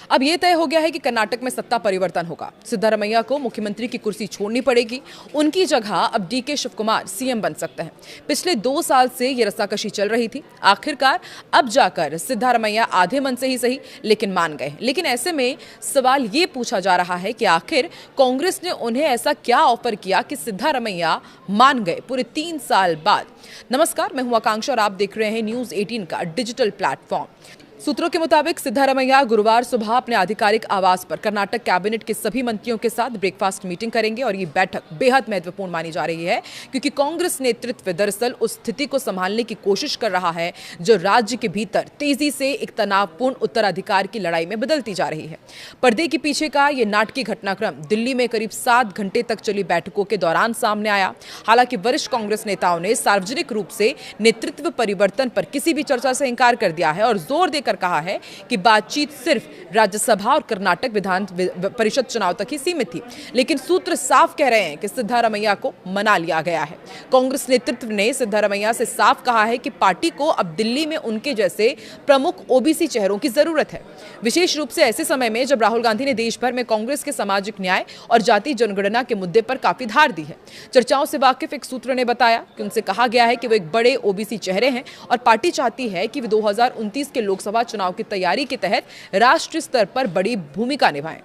अब यह तय हो गया है कि कर्नाटक में सत्ता परिवर्तन होगा। सिद्धारमैया को मुख्यमंत्री की कुर्सी छोड़नी पड़ेगी। उनकी जगह अब डीके शिवकुमार सीएम बन सकते हैं। पिछले 2 साल से यह रस्साकशी चल रही थी। आखिरकार अब जाकर सिद्धारमैया आधे मन से ही सही लेकिन मान गए। लेकिन ऐसे में सवाल ये पूछा जा रहा है कि आखिर कांग्रेस ने उन्हें ऐसा क्या ऑफर किया कि सिद्धारमैया मान गए पूरे 3 साल बाद। नमस्कार, मैं हूं आकांक्षा और आप देख रहे हैं न्यूज़ 18 का डिजिटल प्लेटफॉर्म। सूत्रों के मुताबिक सिद्धारमैया गुरुवार सुबह अपने आधिकारिक आवास पर कर्नाटक कैबिनेट के सभी मंत्रियों के साथ ब्रेकफास्ट मीटिंग करेंगे और ये बैठक बेहद महत्वपूर्ण मानी जा रही है क्योंकि कांग्रेस नेतृत्व दरअसल उस स्थिति को संभालने की कोशिश कर रहा है जो राज्य के भीतर तेजी से एक तनावपूर्ण उत्तराधिकार की लड़ाई में बदलती जा रही है। पर्दे के पीछे का ये नाटकीय घटनाक्रम दिल्ली में करीब 7 घंटे तक चली बैठकों के दौरान सामने आया। हालांकि वरिष्ठ कांग्रेस नेताओं ने सार्वजनिक रूप से नेतृत्व परिवर्तन पर किसी भी चर्चा से इंकार कर दिया है और जोर देकर कहा है कि बातचीत सिर्फ राज्यसभा और कर्नाटक विधान परिषद चुनाव तक ही सीमित थी। लेकिन सूत्र साफ कह रहे हैं कि सिद्धारमैया को मना लिया गया है। कांग्रेस नेतृत्व ने सिद्धारमैया से साफ कहा है कि पार्टी को अब दिल्ली में उनके जैसे प्रमुख ओबीसी चेहरों की जरूरत है, विशेष रूप से ऐसे समय में जब राहुल गांधी ने देश भर में कांग्रेस के सामाजिक न्याय और जाति जनगणना के मुद्दे पर काफी धार दी है। चर्चाओं से वाकिफ एक सूत्र ने बताया कि उनसे कहा गया है कि वो एक बड़े ओबीसी चेहरे हैं और पार्टी चाहती है कि वे 2029 के लोकसभा चुनाव की तैयारी के तहत राष्ट्रीय स्तर पर बड़ी भूमिका निभाएं।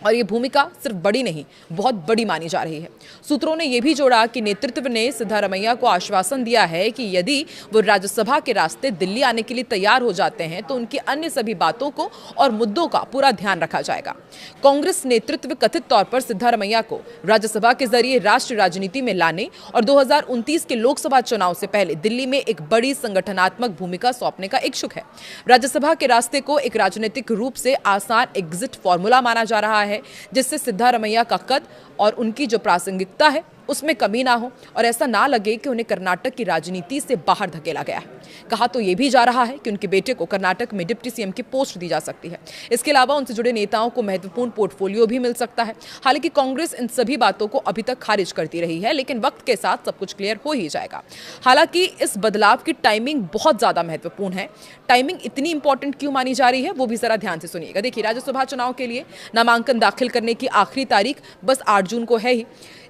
और ये भूमिका सिर्फ बड़ी नहीं, बहुत बड़ी मानी जा रही है। सूत्रों ने यह भी जोड़ा कि नेतृत्व ने सिद्धारमैया को आश्वासन दिया है कि यदि वो राज्यसभा के रास्ते दिल्ली आने के लिए तैयार हो जाते हैं तो उनकी अन्य सभी बातों को और मुद्दों का पूरा ध्यान रखा जाएगा। कांग्रेस नेतृत्व कथित तौर पर सिद्धारमैया को राज्यसभा के जरिए राष्ट्रीय राजनीति में लाने और 2029 के लोकसभा चुनाव से पहले दिल्ली में एक बड़ी संगठनात्मक भूमिका सौंपने का इच्छुक है। राज्यसभा के रास्ते को एक राजनीतिक रूप से आसान एग्जिट फॉर्मूला माना जा रहा है जिससे सिद्धारमैया का कद और उनकी जो प्रासंगिकता है उसमें कमी ना हो और ऐसा ना लगे कि उन्हें कर्नाटक की राजनीति से बाहर धकेला गया है। कहा तो यह भी जा रहा है कि उनके बेटे को कर्नाटक में डिप्टी सीएम की पोस्ट दी जा सकती है। इसके अलावा उनसे जुड़े नेताओं को महत्वपूर्ण पोर्टफोलियो भी मिल सकता है। हालांकि कांग्रेस इन सभी बातों को अभी तक खारिज करती रही है, लेकिन वक्त के साथ सब कुछ क्लियर हो ही जाएगा। हालांकि इस बदलाव की टाइमिंग बहुत ज्यादा महत्वपूर्ण है। टाइमिंग इतनी इंपॉर्टेंट क्यों मानी जा रही है वो भी जरा ध्यान से सुनिएगा। देखिए, राज्यसभा चुनाव के लिए नामांकन दाखिल करने की आखिरी तारीख बस 8 जून को है ही,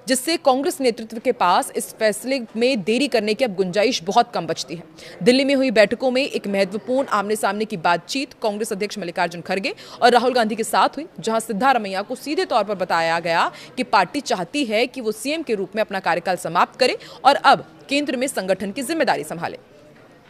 जिससे कांग्रेस नेतृत्व के पास इस फैसले में देरी करने की अब गुंजाइश बहुत कम बचती है। दिल्ली में हुई बैठकों में एक महत्वपूर्ण आमने सामने की बातचीत कांग्रेस अध्यक्ष मल्लिकार्जुन खड़गे और राहुल गांधी के साथ हुई, जहां सिद्धारमैया को सीधे तौर पर बताया गया कि पार्टी चाहती है कि वो सीएम के रूप में अपना कार्यकाल समाप्त करे और अब केंद्र में संगठन की जिम्मेदारी संभाले।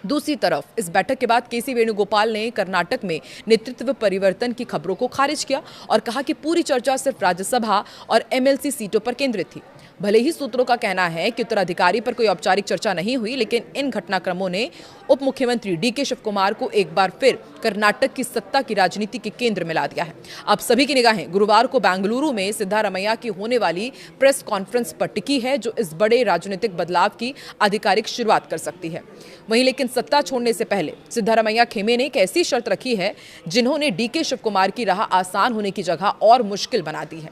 दूसरी तरफ इस बैठक के बाद केसी वेणुगोपाल ने कर्नाटक में नेतृत्व परिवर्तन की खबरों को खारिज किया और कहा कि पूरी चर्चा सिर्फ राज्यसभा और एमएलसी सीटों पर केंद्रित थी। भले ही सूत्रों का कहना है कि उत्तराधिकारी पर कोई औपचारिक चर्चा नहीं हुई, लेकिन इन घटनाक्रमों ने उप मुख्यमंत्री डीके शिवकुमार को एक बार फिर कर्नाटक की सत्ता की राजनीति के केंद्र में ला दिया है। अब सभी की निगाहें गुरुवार को बेंगलुरु में सिद्धारमैया की होने वाली प्रेस कॉन्फ्रेंस पर टिकी है, जो इस बड़े राजनीतिक बदलाव की आधिकारिक शुरुआत कर सकती है। वहीं लेकिन सत्ता छोड़ने से पहले सिद्धारमैया खेमे ने एक ऐसी शर्त रखी है जिन्होंने डीके शिवकुमार की राह आसान होने की जगह और मुश्किल बना दी है।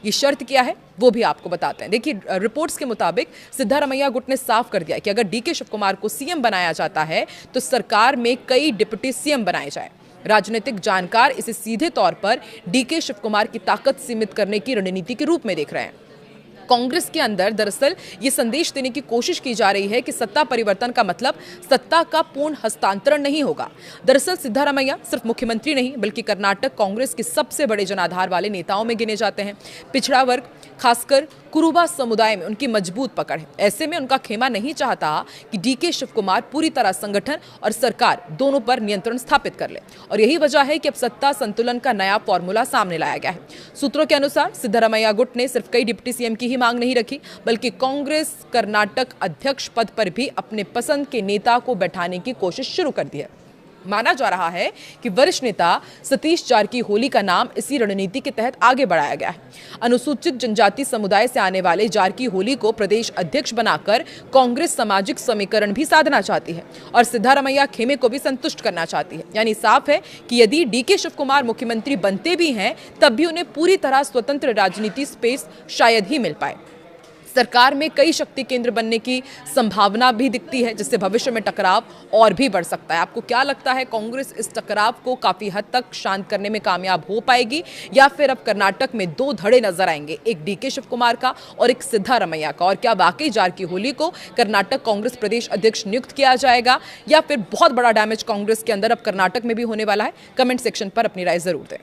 ये शर्त क्या है वो भी आपको बताते हैं। देखिए, रिपोर्ट्स के मुताबिक सिद्धारमैया गुट ने साफ कर दिया कि अगर डीके शिवकुमार को सीएम बनाया जाता है तो सरकार में कई डिप्टी सीएम बनाए जाए। राजनीतिक जानकार इसे सीधे तौर पर डीके शिवकुमार की ताकत सीमित करने की रणनीति के रूप में देख रहे हैं। कांग्रेस के अंदर दरअसल ये संदेश देने की कोशिश की जा रही है कि सत्ता परिवर्तन का मतलब सत्ता का पूर्ण हस्तांतरण नहीं होगा। दरअसल सिद्धारमैया सिर्फ मुख्यमंत्री नहीं बल्कि कर्नाटक कांग्रेस के सबसे बड़े जनाधार वाले नेताओं में गिने जाते हैं। पिछड़ा वर्ग, खासकर कुरुबा समुदाय में उनकी मजबूत पकड़ है। ऐसे में उनका खेमा नहीं चाहता कि डीके शिवकुमार पूरी तरह संगठन और सरकार दोनों पर नियंत्रण स्थापित कर ले और यही वजह है कि अब सत्ता संतुलन का नया फॉर्मूला सामने लाया गया है। सूत्रों के अनुसार सिद्धारमैया गुट ने सिर्फ कई डिप्टी सीएम की ही मांग नहीं रखी बल्कि कांग्रेस कर्नाटक अध्यक्ष पद पर भी अपने पसंद के नेता को बैठाने की कोशिश शुरू कर दी है। माना जा रहा है कि वरिष्ठ नेता सतीश जारकीहोली का नाम इसी रणनीति के तहत आगे बढ़ाया गया है। अनुसूचित जनजाति समुदाय से आने वाले जारकीहोली को प्रदेश अध्यक्ष बनाकर कांग्रेस सामाजिक समीकरण भी साधना चाहती है और सिद्धारमैया खेमे को भी संतुष्ट करना चाहती है। यानी साफ है कि यदि डीके शिवकुमार मुख्यमंत्री बनते भी हैं तब भी उन्हें पूरी तरह स्वतंत्र राजनीति स्पेस शायद ही मिल पाए। सरकार में कई शक्ति केंद्र बनने की संभावना भी दिखती है, जिससे भविष्य में टकराव और भी बढ़ सकता है। आपको क्या लगता है, कांग्रेस इस टकराव को काफी हद तक शांत करने में कामयाब हो पाएगी, या फिर अब कर्नाटक में दो धड़े नजर आएंगे, एक डीके शिव कुमार का और एक सिद्धारमैया का? और क्या वाकई जारकीहोली को कर्नाटक कांग्रेस प्रदेश अध्यक्ष नियुक्त किया जाएगा, या फिर बहुत बड़ा डैमेज कांग्रेस के अंदर अब कर्नाटक में भी होने वाला है? कमेंट सेक्शन पर अपनी राय जरूर दें।